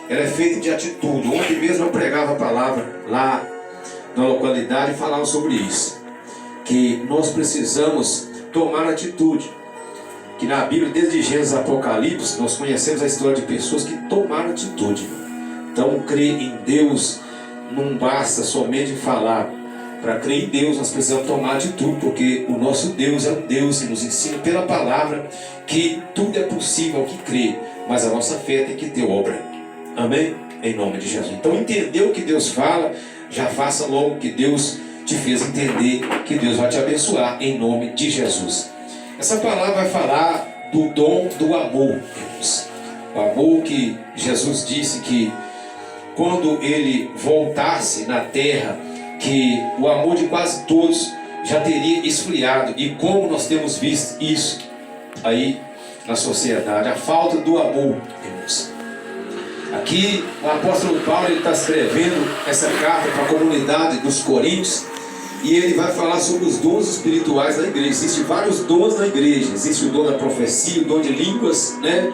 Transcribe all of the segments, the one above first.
ela é feita de atitude. Ontem mesmo eu pregava a palavra lá na localidade e falava sobre isso, que nós precisamos tomar atitude. Que na Bíblia, desde Gênesis a Apocalipse, nós conhecemos a história de pessoas que tomaram atitude. Então, crer em Deus não basta somente falar. Para crer em Deus, nós precisamos tomar atitude, porque o nosso Deus é um Deus que nos ensina pela palavra que tudo é possível ao que crê, mas a nossa fé tem que ter obra. Amém? Em nome de Jesus. Então, entender o que Deus fala, já faça logo o que Deus te fez entender, que Deus vai te abençoar em nome de Jesus. Essa palavra vai falar do dom do amor, irmãos. O amor que Jesus disse que quando ele voltasse na terra, que o amor de quase todos já teria esfriado. E como nós temos visto isso aí na sociedade, a falta do amor, irmãos. Aqui o apóstolo Paulo está escrevendo essa carta para a comunidade dos Coríntios, e ele vai falar sobre os dons espirituais da igreja. Existem vários dons na igreja. Existe o dom da profecia, o dom de línguas, né?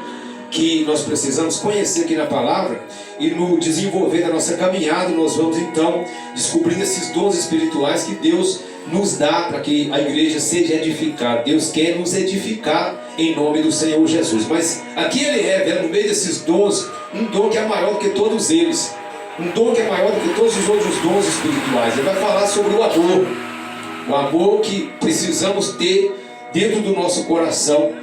Que nós precisamos conhecer aqui na palavra, e no desenvolver da nossa caminhada nós vamos então descobrindo esses dons espirituais que Deus nos dá para que a igreja seja edificada. Deus quer nos edificar em nome do Senhor Jesus. Mas aqui ele revela no meio desses dons um dom que é maior do que todos eles, um dom que é maior do que todos os outros dons espirituais. Ele vai falar sobre o amor que precisamos ter dentro do nosso coração,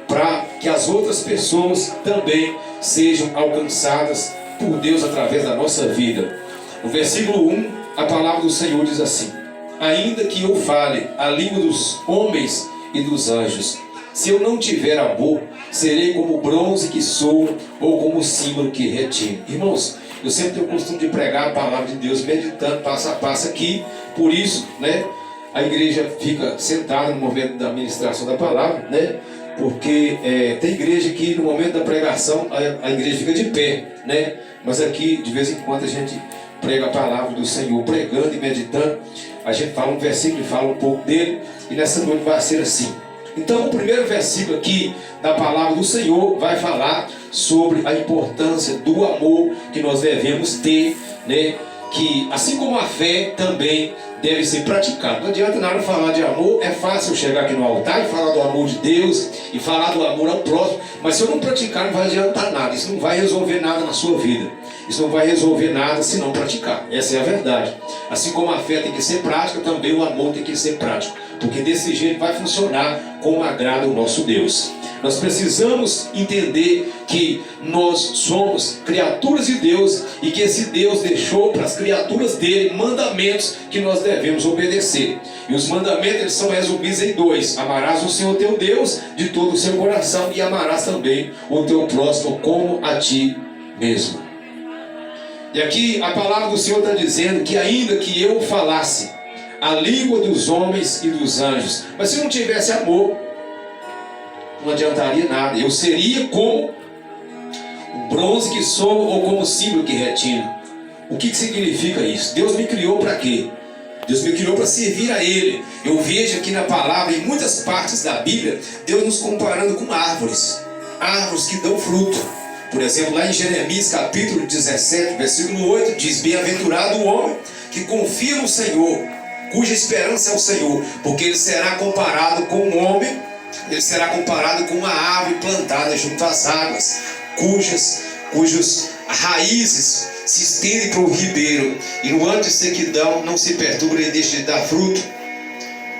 para que as outras pessoas também sejam alcançadas por Deus através da nossa vida. No versículo 1, a palavra do Senhor diz assim: ainda que eu fale a língua dos homens e dos anjos, se eu não tiver amor, serei como o bronze que soa ou como o símbolo que retine. Irmãos, eu sempre tenho o costume de pregar a palavra de Deus meditando passo a passo aqui. Por isso, né, a igreja fica sentada no momento da ministração da palavra, né? Porque tem igreja que no momento da pregação a igreja fica de pé, né? Mas aqui de vez em quando a gente prega a palavra do Senhor, pregando e meditando. A gente fala um versículo e fala um pouco dele, e nessa noite vai ser assim. Então o primeiro versículo aqui da palavra do Senhor vai falar sobre a importância do amor que nós devemos ter, né? Que assim como a fé também deve ser praticada. Não adianta nada falar de amor. É fácil chegar aqui no altar e falar do amor de Deus e falar do amor ao próximo, mas se eu não praticar, não vai adiantar nada. Isso não vai resolver nada na sua vida. Isso não vai resolver nada se não praticar. Essa é a verdade. Assim como a fé tem que ser prática, também o amor tem que ser prático, porque desse jeito vai funcionar como agrada o nosso Deus. Nós precisamos entender que nós somos criaturas de Deus, e que esse Deus deixou para as criaturas dele mandamentos que nós devemos obedecer. E os mandamentos, eles são resumidos em dois: amarás o Senhor teu Deus de todo o seu coração, e amarás também o teu próximo como a ti mesmo. E aqui a palavra do Senhor está dizendo que ainda que eu falasse a língua dos homens e dos anjos, mas se não tivesse amor, não adiantaria nada. Eu seria como o bronze que soa ou como o símbolo que retina. O que significa isso? Deus me criou para quê? Deus me criou para servir a Ele. Eu vejo aqui na palavra, em muitas partes da Bíblia, Deus nos comparando com árvores que dão fruto. Por exemplo, lá em Jeremias capítulo 17, versículo 8, diz: bem-aventurado o homem que confia no Senhor, cuja esperança é o Senhor, porque ele será comparado com um homem, ele será comparado com uma árvore plantada junto às águas, cujas raízes se estendem para o ribeiro, e no ano de sequidão não se perturba nem deixa de dar fruto.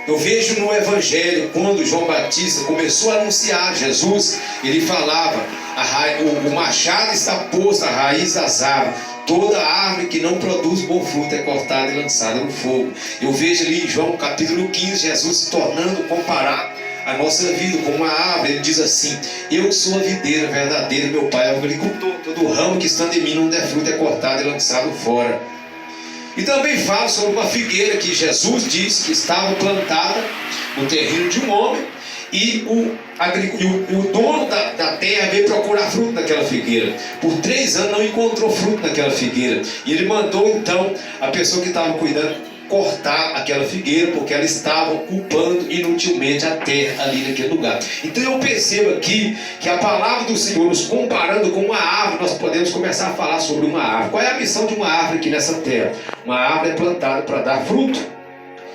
Eu vejo no Evangelho, quando João Batista começou a anunciar Jesus, ele falava: o machado está posto à raiz das árvores, toda árvore que não produz bom fruto é cortada e lançada no fogo. Eu vejo ali em João capítulo 15, Jesus se tornando comparar a nossa vida como uma árvore. Ele diz assim: eu sou a videira verdadeira, meu pai é o agricultor. Todo ramo que estando em mim não der fruto é cortado e lançado fora. E também fala sobre uma figueira que Jesus disse que estava plantada no terreno de um homem, e o dono da terra veio procurar fruto naquela figueira. Por 3 anos não encontrou fruto naquela figueira, e ele mandou então a pessoa que estava cuidando cortar aquela figueira, porque ela estava ocupando inutilmente a terra ali naquele lugar. Então eu percebo aqui que a palavra do Senhor, nos comparando com uma árvore, nós podemos começar a falar sobre uma árvore. Qual é a missão de uma árvore aqui nessa terra? Uma árvore é plantada para dar fruto.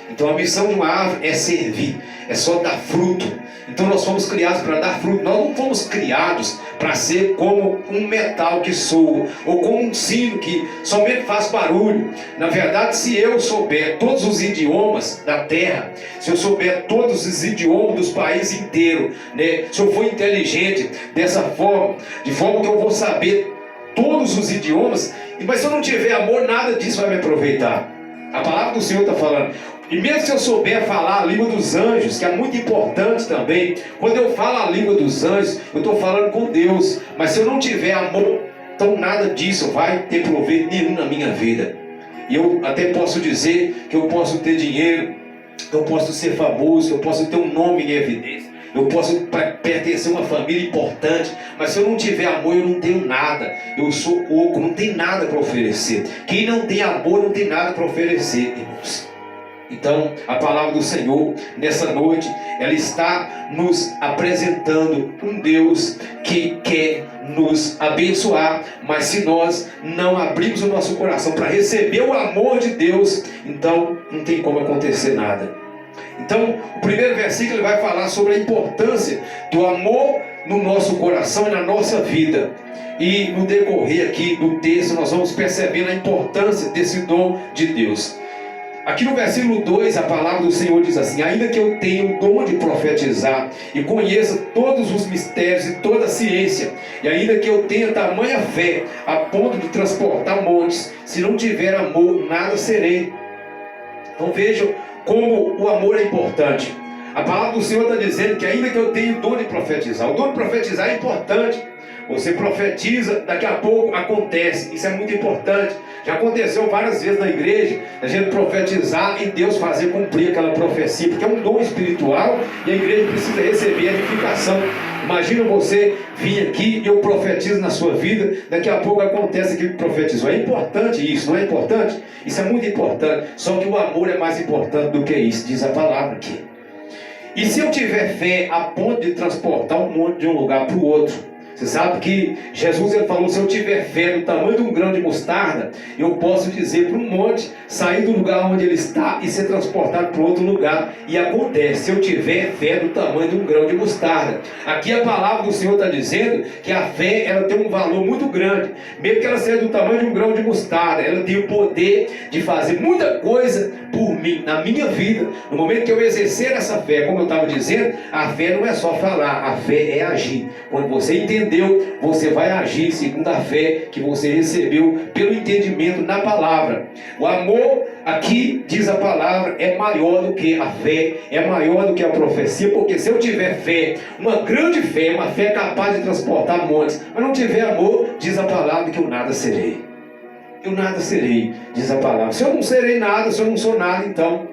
Então a missão de uma árvore é servir, é só dar fruto. Então nós fomos criados para dar fruto. Nós não fomos criados para ser como um metal que soa, ou como um sino que somente faz barulho. Na verdade, se eu souber todos os idiomas da terra, se eu souber todos os idiomas dos países inteiros, né? Se eu for inteligente dessa forma, de forma que eu vou saber todos os idiomas, mas se eu não tiver amor, nada disso vai me aproveitar. A palavra do Senhor está falando. E mesmo se eu souber falar a língua dos anjos, que é muito importante também, quando eu falo a língua dos anjos, eu estou falando com Deus. Mas se eu não tiver amor, então nada disso vai ter proveito nenhum na minha vida. E eu até posso dizer que eu posso ter dinheiro, eu posso ser famoso, eu posso ter um nome em evidência, eu posso pertencer a uma família importante, mas se eu não tiver amor, eu não tenho nada. Eu sou oco, não tenho nada para oferecer. Quem não tem amor não tem nada para oferecer, irmãos. Então, a palavra do Senhor, nessa noite, ela está nos apresentando um Deus que quer nos abençoar, mas se nós não abrirmos o nosso coração para receber o amor de Deus, então não tem como acontecer nada. Então, o primeiro versículo ele vai falar sobre a importância do amor no nosso coração e na nossa vida. E no decorrer aqui do texto, nós vamos percebendo a importância desse dom de Deus. Aqui no versículo 2, a palavra do Senhor diz assim: ainda que eu tenha o dom de profetizar e conheça todos os mistérios e toda a ciência, e ainda que eu tenha tamanha fé a ponto de transportar montes, se não tiver amor, nada serei. Então vejam como o amor é importante. A palavra do Senhor está dizendo que ainda que eu tenha o dom de profetizar, o dom de profetizar é importante. Você profetiza, daqui a pouco acontece. Isso é muito importante. Já aconteceu várias vezes na igreja, a gente profetizar e Deus fazer cumprir aquela profecia, porque é um dom espiritual e a igreja precisa receber a edificação. Imagina você vir aqui e eu profetizo na sua vida, daqui a pouco acontece aquilo que profetizou. É importante isso, não é importante? Isso é muito importante. Só que o amor é mais importante do que isso, diz a palavra aqui. E se eu tiver fé a ponto de transportar um monte de um lugar para o outro? Você sabe que Jesus ele falou: se eu tiver fé do tamanho de um grão de mostarda, eu posso dizer para um monte sair do lugar onde ele está e ser transportado para outro lugar. E acontece, se eu tiver fé do tamanho de um grão de mostarda. Aqui a palavra do Senhor está dizendo que a fé ela tem um valor muito grande. Mesmo que ela seja do tamanho de um grão de mostarda, ela tem o poder de fazer muita coisa por mim, na minha vida. No momento que eu exercer essa fé, como eu estava dizendo, a fé não é só falar, a fé é agir. Quando você entendeu, você vai agir segundo a fé que você recebeu pelo entendimento na palavra. O amor, aqui diz a palavra, é maior do que a fé, é maior do que a profecia, porque se eu tiver fé, uma grande fé, uma fé capaz de transportar montes, mas não tiver amor, diz a palavra que eu nada serei. Eu nada serei, diz a palavra. Se eu não serei nada, se eu não sou nada, então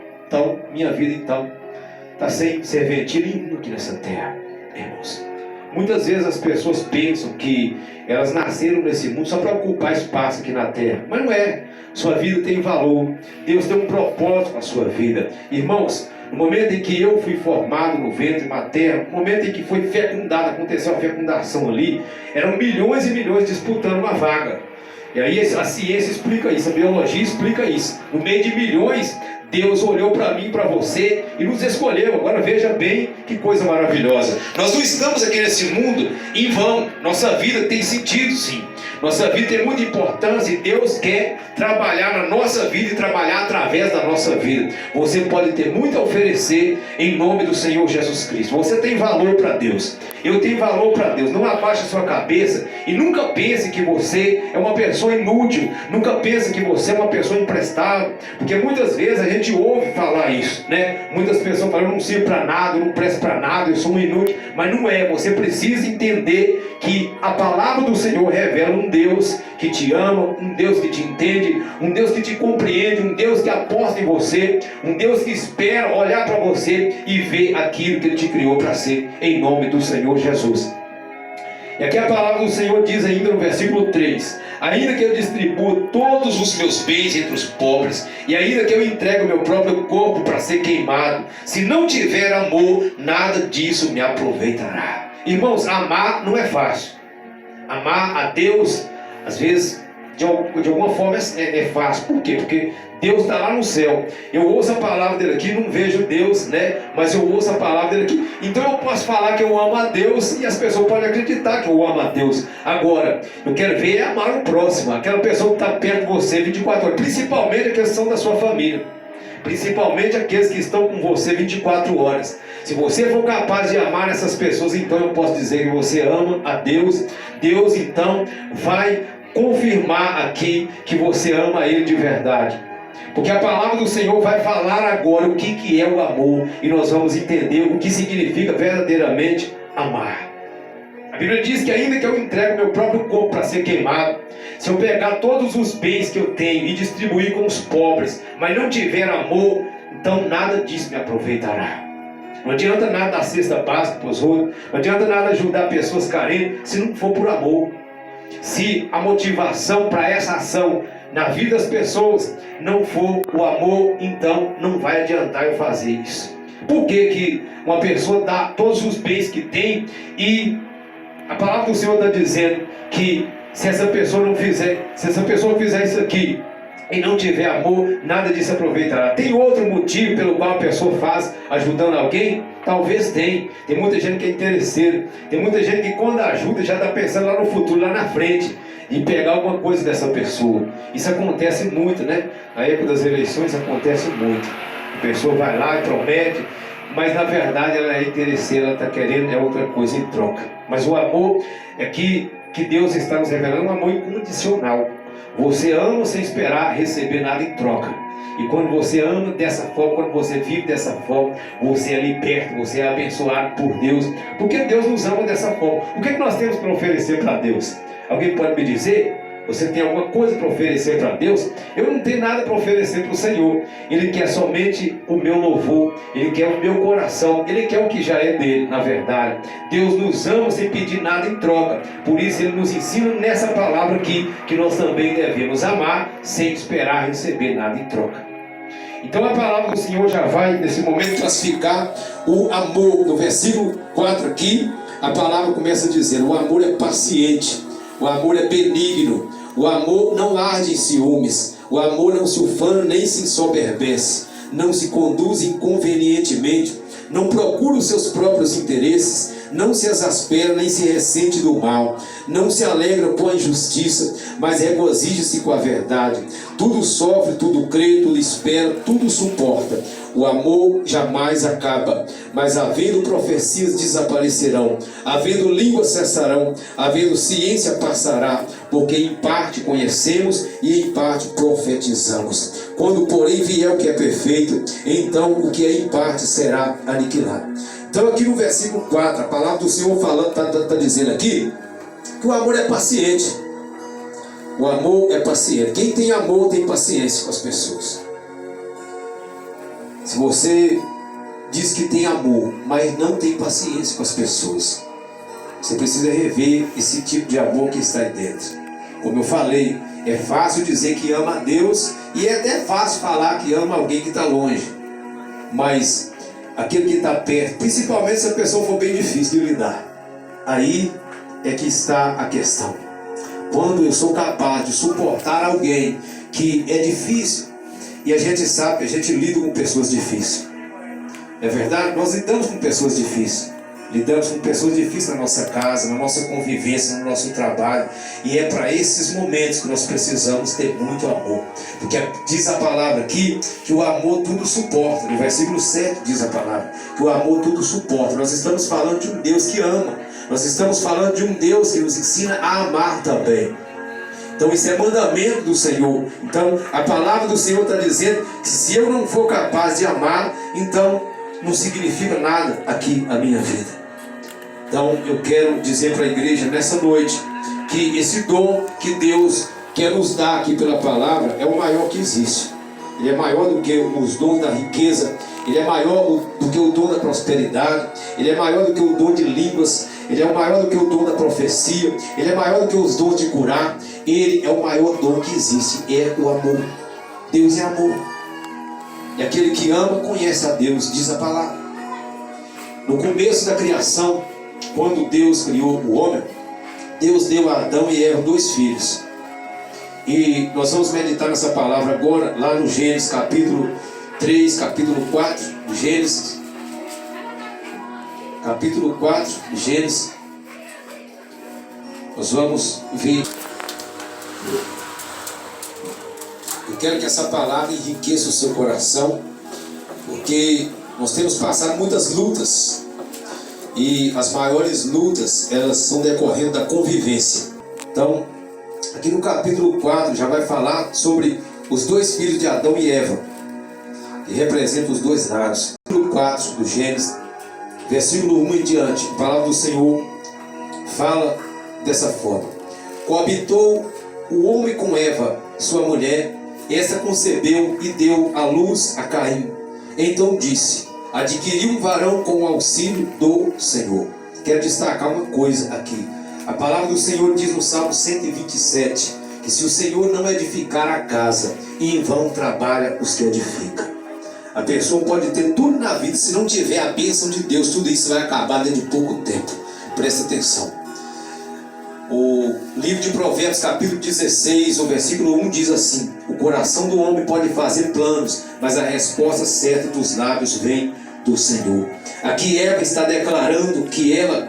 minha vida está sem serventia nenhuma aqui nessa terra, irmãos. Muitas vezes as pessoas pensam que elas nasceram nesse mundo só para ocupar espaço aqui na terra, mas não é. Sua vida tem valor, Deus tem um propósito para a sua vida. Irmãos, no momento em que eu fui formado no ventre materno, no momento em que foi fecundado, aconteceu a fecundação ali, eram milhões e milhões disputando uma vaga. E aí a ciência explica isso, a biologia explica isso. No meio de milhões, Deus olhou para mim e para você e nos escolheu. Agora veja bem que coisa maravilhosa. Nós não estamos aqui nesse mundo em vão. Nossa vida tem sentido, sim. Nossa vida tem muita importância e Deus quer trabalhar na nossa vida e trabalhar através da nossa vida. Você pode ter muito a oferecer em nome do Senhor Jesus Cristo. Você tem valor para Deus. Eu tenho valor para Deus. Não abaixe a sua cabeça e nunca pense que você é uma pessoa inútil. Nunca pense que você é uma pessoa imprestável. Porque muitas vezes a gente ouve falar isso, né? Muitas pessoas falam: eu não sirvo para nada, eu não presto para nada, eu sou um inútil. Mas não é. Você precisa entender que a palavra do Senhor revela um Deus que te ama, um Deus que te entende, um Deus que te compreende, um Deus que aposta em você, um Deus que espera olhar para você e ver aquilo que Ele te criou para ser, em nome do Senhor Jesus. E aqui a palavra do Senhor diz ainda no versículo 3: ainda que eu distribua todos os meus bens entre os pobres, e ainda que eu entregue o meu próprio corpo para ser queimado, se não tiver amor, nada disso me aproveitará. Irmãos, amar não é fácil. Amar a Deus, às vezes, de alguma forma é fácil. Por quê? Porque Deus está lá no céu. Eu ouço a palavra dele aqui, não vejo Deus, né? Mas eu ouço a palavra dele aqui. Então eu posso falar que eu amo a Deus e as pessoas podem acreditar que eu amo a Deus. Agora, eu quero ver é amar o próximo, aquela pessoa que está perto de você 24 horas, principalmente a questão da sua família. Principalmente aqueles que estão com você 24 horas. Se você for capaz de amar essas pessoas, então eu posso dizer que você ama a Deus. Deus então vai confirmar aqui que você ama Ele de verdade. Porque a palavra do Senhor vai falar agora o que é o amor. E nós vamos entender o que significa verdadeiramente amar. A Bíblia diz que ainda que eu entregue meu próprio corpo para ser queimado, se eu pegar todos os bens que eu tenho e distribuir com os pobres, mas não tiver amor, então nada disso me aproveitará. Não adianta nada dar cesta básica para os outros, não adianta nada ajudar pessoas carentes, se não for por amor. Se a motivação para essa ação na vida das pessoas não for o amor, então não vai adiantar eu fazer isso. Por que uma pessoa dá todos os bens que tem e a palavra do Senhor está dizendo que se essa pessoa fizer isso aqui e não tiver amor, nada disso aproveitará. Tem outro motivo pelo qual a pessoa faz ajudando alguém? Talvez tem. Tem muita gente que é interesseira. Tem muita gente que quando ajuda já está pensando lá no futuro, lá na frente, em pegar alguma coisa dessa pessoa. Isso acontece muito, né? Na época das eleições acontece muito. A pessoa vai lá e promete, mas na verdade ela é interesseira, ela está querendo outra coisa em troca. Mas o amor é que Deus está nos revelando, um amor incondicional. Você ama sem esperar receber nada em troca. E quando você ama dessa forma, quando você vive dessa forma, você é liberto, você é abençoado por Deus. Porque Deus nos ama dessa forma. O que nós temos para oferecer para Deus? Alguém pode me dizer? Você tem alguma coisa para oferecer para Deus? Eu não tenho nada para oferecer para o Senhor. Ele quer somente o meu louvor. Ele quer o meu coração. Ele quer o que já é dele, na verdade. Deus nos ama sem pedir nada em troca. Por isso Ele nos ensina nessa palavra aqui que nós também devemos amar sem esperar receber nada em troca. Então a palavra do Senhor já vai nesse momento classificar o amor. No versículo 4 aqui, a palavra começa dizendo: o amor é paciente, o amor é benigno, o amor não arde em ciúmes, o amor não se ufana nem se ensoberbece, não se conduz inconvenientemente, não procura os seus próprios interesses, não se exaspera nem se ressente do mal, não se alegra com a injustiça, mas regozija-se com a verdade. Tudo sofre, tudo crê, tudo espera, tudo suporta. O amor jamais acaba, mas havendo profecias desaparecerão, havendo línguas cessarão, havendo ciência passará, porque em parte conhecemos e em parte profetizamos. Quando porém vier o que é perfeito, então o que é em parte será aniquilado. Então aqui no versículo 4, a palavra do Senhor falando, está dizendo aqui que o amor é paciente. O amor é paciente. Quem tem amor tem paciência com as pessoas. Se você diz que tem amor, mas não tem paciência com as pessoas, você precisa rever esse tipo de amor que está aí dentro. Como eu falei, é fácil dizer que ama a Deus e é até fácil falar que ama alguém que está longe. Mas aquele que está perto, principalmente se a pessoa for bem difícil de lidar, aí é que está a questão. Quando eu sou capaz de suportar alguém que é difícil, e a gente sabe, a gente lida com pessoas difíceis. É verdade? Nós lidamos com pessoas difíceis. Lidamos com pessoas difíceis na nossa casa, na nossa convivência, no nosso trabalho. E é para esses momentos que nós precisamos ter muito amor. Porque diz a palavra aqui que o amor tudo suporta. No versículo 7 diz a palavra que o amor tudo suporta. Nós estamos falando de um Deus que ama. Nós estamos falando de um Deus que nos ensina a amar também. Então isso é mandamento do Senhor. Então a palavra do Senhor está dizendo que se eu não for capaz de amar, então não significa nada aqui a minha vida. Então eu quero dizer para a igreja nessa noite que esse dom que Deus quer nos dar aqui pela palavra é o maior que existe. Ele é maior do que os dons da riqueza, ele é maior do que o dom da prosperidade, ele é maior do que o dom de línguas, ele é maior do que o dom da profecia, ele é maior do que os dons de curar. ele é o maior dom que existe, é o amor. Deus é amor. E aquele que ama conhece a Deus, diz a palavra. No começo da criação, quando Deus criou o homem, Deus deu a Adão e Eva 2 filhos. E nós vamos meditar nessa palavra agora, lá no Gênesis capítulo 3, capítulo 4, Gênesis. Capítulo 4, Gênesis. Nós vamos ver. Eu quero que essa palavra enriqueça o seu coração, porque nós temos passado muitas lutas, e as maiores lutas, elas são decorrendo da convivência. Então, aqui no capítulo 4 já vai falar sobre os 2 filhos de Adão e Eva, que representam os 2 lados. Capítulo 4 do Gênesis, versículo 1 em diante, a palavra do Senhor fala dessa forma: coabitou o homem com Eva, sua mulher, esta concebeu e deu à luz a Caim. Então disse: adquiri um varão com o auxílio do Senhor. Quero destacar uma coisa aqui. A palavra do Senhor diz no Salmo 127, que se o Senhor não edificar a casa, em vão trabalha os que edificam. A pessoa pode ter tudo na vida, se não tiver a bênção de Deus, tudo isso vai acabar dentro de pouco tempo. Presta atenção. O livro de Provérbios, capítulo 16, o versículo 1 diz assim: o coração do homem pode fazer planos, mas a resposta certa dos lábios vem do Senhor. Aqui Eva está declarando que ela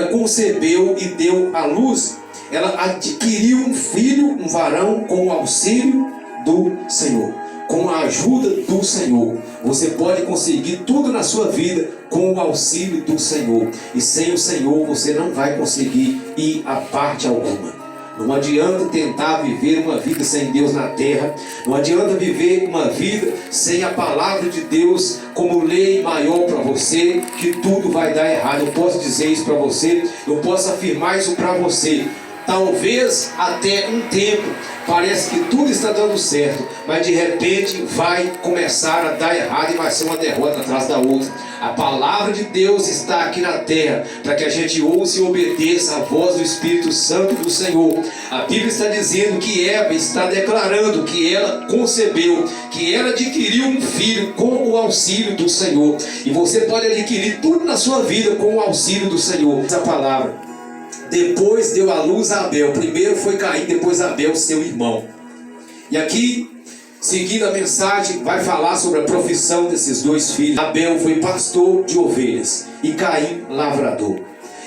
concebeu e deu à luz. Ela adquiriu um filho, um varão, com o auxílio do Senhor, com a ajuda do Senhor. Você pode conseguir tudo na sua vida com o auxílio do Senhor. E sem o Senhor você não vai conseguir ir a parte alguma. Não adianta tentar viver uma vida sem Deus na terra. Não adianta viver uma vida sem a palavra de Deus como lei maior para você, que tudo vai dar errado. Eu posso dizer isso para você, eu posso afirmar isso para você. Talvez até um tempo parece que tudo está dando certo, mas de repente vai começar a dar errado e vai ser uma derrota atrás da outra. A palavra de Deus está aqui na terra para que a gente ouça e obedeça a voz do Espírito Santo do Senhor. A Bíblia está dizendo que Eva está declarando que ela concebeu, que ela adquiriu um filho com o auxílio do Senhor. E você pode adquirir tudo na sua vida com o auxílio do Senhor. Essa palavra. Depois deu à luz a Abel. Primeiro foi Caim, depois Abel, seu irmão. E aqui, seguindo a mensagem, vai falar sobre a profissão desses 2 filhos. Abel foi pastor de ovelhas e Caim lavrador.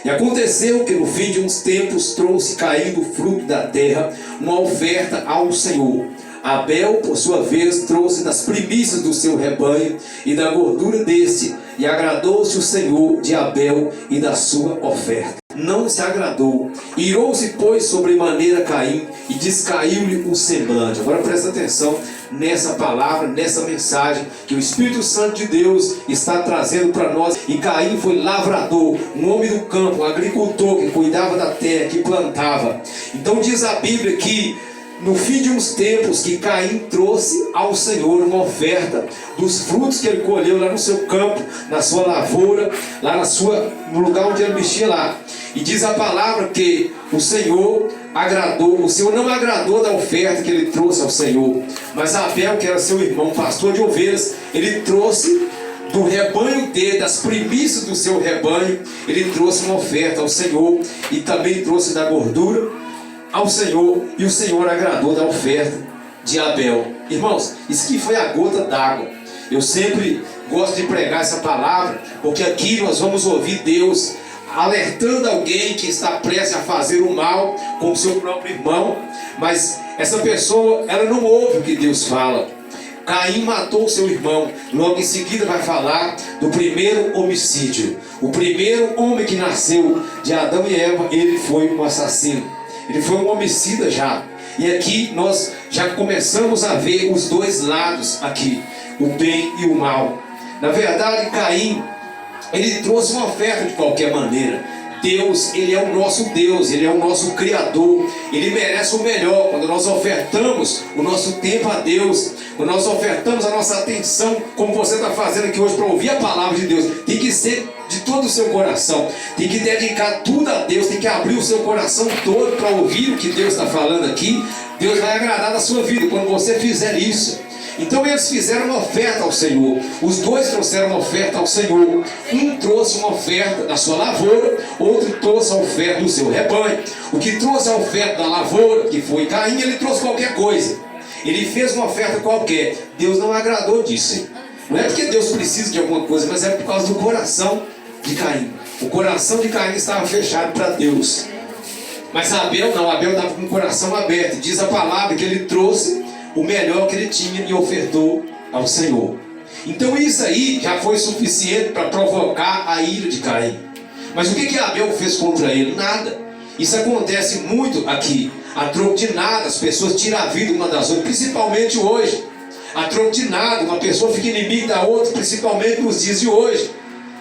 E aconteceu que no fim de uns tempos trouxe Caim do fruto da terra uma oferta ao Senhor. Abel, por sua vez, trouxe das primícias do seu rebanho e da gordura deste, e agradou-se o Senhor de Abel e da sua oferta. Não se agradou. Irou-se, pois, sobremaneira Caim, e descaiu-lhe o semblante. Agora presta atenção nessa palavra, nessa mensagem que o Espírito Santo de Deus está trazendo para nós. E Caim foi lavrador, um homem do campo, um agricultor que cuidava da terra, que plantava. Então diz a Bíblia que no fim de uns tempos que Caim trouxe ao Senhor uma oferta dos frutos que ele colheu lá no seu campo, na sua lavoura, lá no lugar onde ele mexia lá. E diz a palavra que o Senhor não agradou da oferta que ele trouxe ao Senhor. Mas Abel, que era seu irmão, pastor de ovelhas, ele trouxe do rebanho dele, das primícias do seu rebanho, ele trouxe uma oferta ao Senhor e também trouxe da gordura ao Senhor, e o Senhor agradou da oferta de Abel. Irmãos, isso aqui foi a gota d'água. Eu sempre gosto de pregar essa palavra, porque aqui nós vamos ouvir Deus alertando alguém que está prestes a fazer o mal com o seu próprio irmão, mas essa pessoa, ela não ouve o que Deus fala. Caim matou seu irmão. Logo em seguida vai falar do primeiro homicídio. O primeiro homem que nasceu de Adão e Eva, ele foi um assassino. Ele foi um homicida já. E aqui nós já começamos a ver os 2 lados aqui, o bem e o mal. Na verdade, Caim, ele trouxe uma oferta de qualquer maneira. Deus, Ele é o nosso Deus, Ele é o nosso Criador, Ele merece o melhor. Quando nós ofertamos o nosso tempo a Deus, quando nós ofertamos a nossa atenção, como você está fazendo aqui hoje para ouvir a palavra de Deus, tem que ser de todo o seu coração, tem que dedicar tudo a Deus, tem que abrir o seu coração todo para ouvir o que Deus está falando aqui. Deus vai agradar da sua vida quando você fizer isso. Então eles fizeram uma oferta ao Senhor. Os dois trouxeram uma oferta ao Senhor. Um trouxe uma oferta da sua lavoura, outro trouxe a oferta do seu rebanho. O que trouxe a oferta da lavoura, que foi Caim, ele trouxe qualquer coisa. Ele fez uma oferta qualquer. Deus não agradou disso. Não é porque Deus precisa de alguma coisa, mas é por causa do coração de Caim. O coração de Caim estava fechado para Deus. Mas Abel não, Abel estava com o coração aberto. Diz a palavra que ele trouxe o melhor que ele tinha e ofertou ao Senhor. Então isso aí já foi suficiente para provocar a ira de Caim. Mas o que Abel fez contra ele? Nada. Isso acontece muito aqui. A troco de nada, as pessoas tiram a vida uma das outras, principalmente hoje. A troco de nada, uma pessoa fica inimiga da outra, principalmente nos dias de hoje.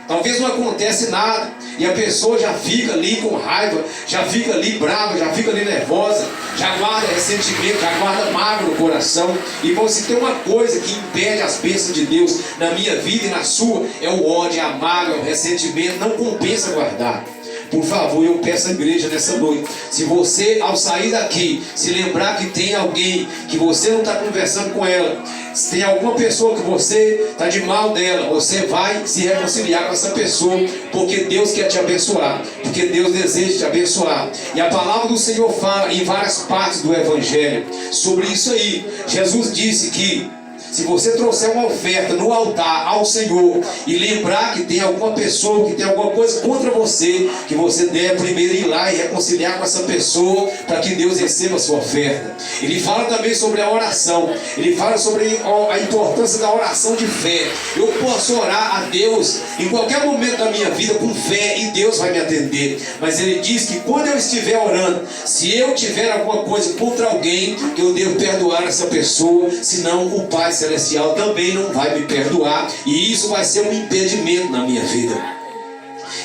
Talvez não acontece nada e a pessoa já fica ali com raiva, já fica ali brava, já fica ali nervosa, já guarda ressentimento, já guarda mágoa no coração. Irmão, se tem uma coisa que impede as bênçãos de Deus na minha vida e na sua, é o ódio, a mágoa, o ressentimento. Não compensa guardar. Por favor, eu peço à igreja nessa noite, se você ao sair daqui se lembrar que tem alguém que você não está conversando com ela, se tem alguma pessoa que você está de mal dela, você vai se reconciliar com essa pessoa, porque Deus quer te abençoar, porque Deus deseja te abençoar. E a palavra do Senhor fala em várias partes do Evangelho sobre isso aí. Jesus disse que se você trouxer uma oferta no altar ao Senhor e lembrar que tem alguma pessoa, que tem alguma coisa contra você, que você deve primeiro ir lá e reconciliar com essa pessoa para que Deus receba a sua oferta. Ele fala também sobre a oração. Ele fala sobre a importância da oração de fé. Eu posso orar a Deus em qualquer momento da minha vida com fé e Deus vai me atender. Mas ele diz que quando eu estiver orando, se eu tiver alguma coisa contra alguém, que eu devo perdoar essa pessoa, senão o Pai Celestial também não vai me perdoar, e isso vai ser um impedimento na minha vida.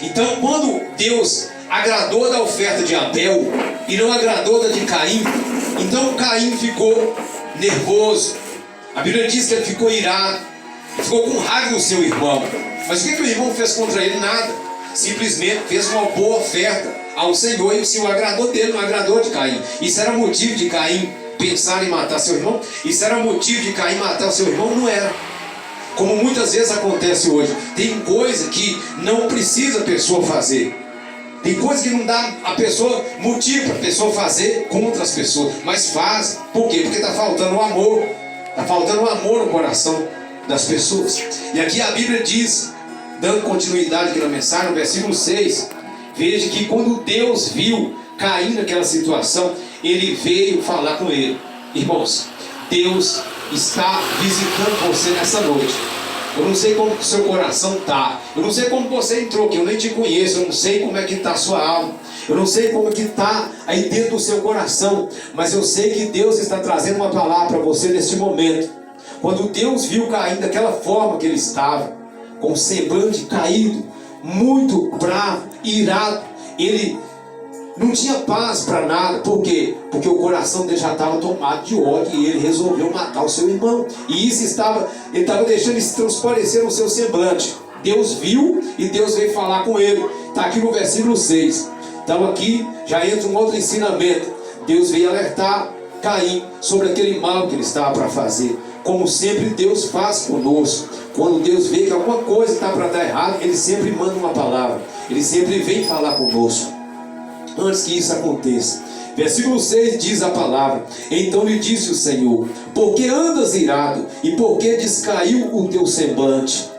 Então, quando Deus agradou da oferta de Abel e não agradou da de Caim, então Caim ficou nervoso. A Bíblia diz que ele ficou irado, ficou com raiva do seu irmão. Mas o que o irmão fez contra ele? Nada. Simplesmente fez uma boa oferta ao Senhor, e o Senhor agradou dele, não agradou de Caim. Isso era motivo de Caim pensar em matar seu irmão? Isso era motivo de Caim matar o seu irmão? Não era. Como muitas vezes acontece hoje. Tem coisa que não precisa a pessoa fazer. Tem coisa que não dá a pessoa motivo para a pessoa fazer contra as pessoas, mas faz. Por quê? Porque está faltando o amor. Está faltando o amor no coração das pessoas. E aqui a Bíblia diz, dando continuidade aqui na mensagem, no versículo 6, veja que quando Deus viu Caim naquela situação, ele veio falar com ele. Irmãos, Deus está visitando você nessa noite. Eu não sei como o seu coração está. Eu não sei como você entrou, que eu nem te conheço. Eu não sei como é que está a sua alma. Eu não sei como é que está aí dentro do seu coração. Mas eu sei que Deus está trazendo uma palavra para você neste momento. Quando Deus viu Caim daquela forma que ele estava, com o semblante caído, muito bravo, irado, ele não tinha paz para nada. Por quê? Porque o coração dele já estava tomado de ódio e ele resolveu matar o seu irmão. E isso ele estava deixando isso transparecer no seu semblante. Deus viu e Deus veio falar com ele. Está aqui no versículo 6. Então aqui já entra um outro ensinamento. Deus veio alertar Caim sobre aquele mal que ele estava para fazer. Como sempre Deus faz conosco. Quando Deus vê que alguma coisa está para dar errado, Ele sempre manda uma palavra. Ele sempre vem falar conosco antes que isso aconteça. Versículo 6 diz a palavra: então lhe disse o Senhor: por que andas irado? E por que descaiu o teu semblante?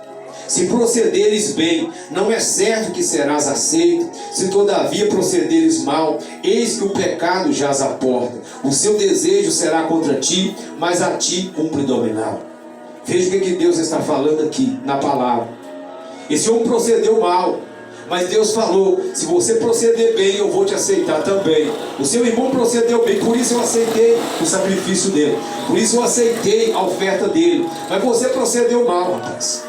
Se procederes bem, não é certo que serás aceito. Se todavia procederes mal, eis que o pecado jaz à porta. O seu desejo será contra ti, mas a ti cumpre dominá-lo. Veja o que Deus está falando aqui na palavra. Esse homem procedeu mal, mas Deus falou: se você proceder bem, eu vou te aceitar também. O seu irmão procedeu bem, por isso eu aceitei o sacrifício dele, por isso eu aceitei a oferta dele. Mas você procedeu mal, rapaz.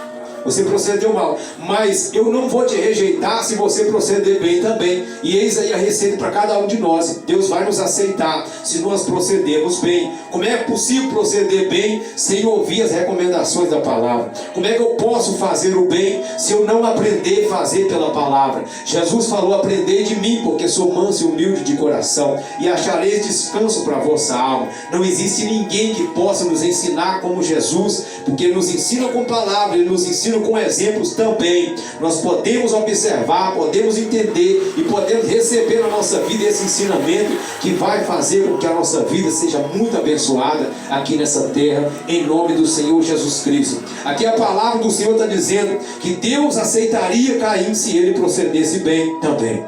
Você procedeu mal, mas eu não vou te rejeitar se você proceder bem também. E eis aí a receita para cada um de nós. Deus vai nos aceitar se nós procedermos bem. Como é possível proceder bem sem ouvir as recomendações da palavra? Como é que eu posso fazer o bem se eu não aprender a fazer pela palavra? Jesus falou: aprendei de mim, porque sou manso e humilde de coração, e achareis descanso para a vossa alma. Não existe ninguém que possa nos ensinar como Jesus, porque ele nos ensina com palavra, ele nos ensina com exemplos também. Nós podemos observar, podemos entender e podemos receber na nossa vida esse ensinamento que vai fazer com que a nossa vida seja muito abençoada aqui nessa terra, em nome do Senhor Jesus Cristo. Aqui a palavra do Senhor está dizendo que Deus aceitaria Caim se ele procedesse bem também.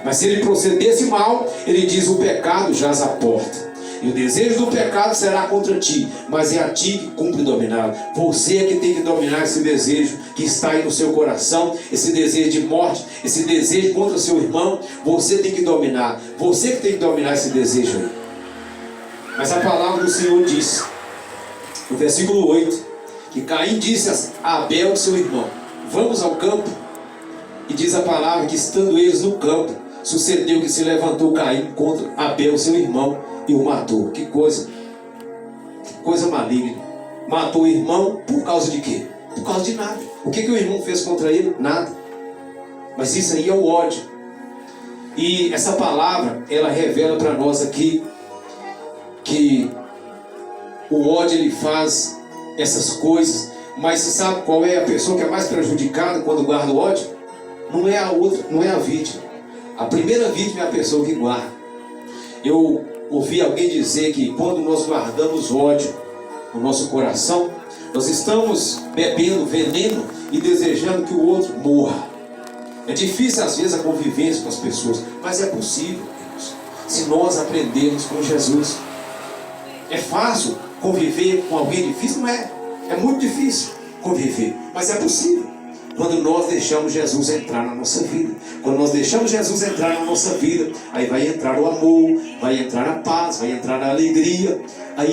Mas se ele procedesse mal, ele diz: o pecado jaz à porta. E o desejo do pecado será contra ti, mas é a ti que cumpre dominá-lo. Você é que tem que dominar esse desejo que está aí no seu coração, esse desejo de morte, esse desejo contra o seu irmão. Você tem que dominar, você que tem que dominar esse desejo aí. Mas a palavra do Senhor diz, no versículo 8, que Caim disse a Abel, seu irmão: vamos ao campo. E diz a palavra que, estando eles no campo, sucedeu que se levantou Caim contra Abel, seu irmão, e o matou. Que coisa maligna. Matou o irmão por causa de quê? Por causa de nada. O que o irmão fez contra ele? Nada. Mas isso aí é o ódio. E essa palavra, ela revela para nós aqui que o ódio, ele faz essas coisas. Mas você sabe qual é a pessoa que é mais prejudicada quando guarda o ódio? Não é a outra, não é a vítima. A primeira vítima é a pessoa que guarda. Eu ouvi alguém dizer que quando nós guardamos ódio no nosso coração, nós estamos bebendo veneno e desejando que o outro morra. É difícil às vezes a convivência com as pessoas, mas é possível, Deus, se nós aprendermos com Jesus. É fácil conviver com alguém difícil? Não é. É muito difícil conviver, mas é possível. Quando nós deixamos Jesus entrar na nossa vida. Quando nós deixamos Jesus entrar na nossa vida, aí vai entrar o amor, vai entrar a paz, vai entrar a alegria. Aí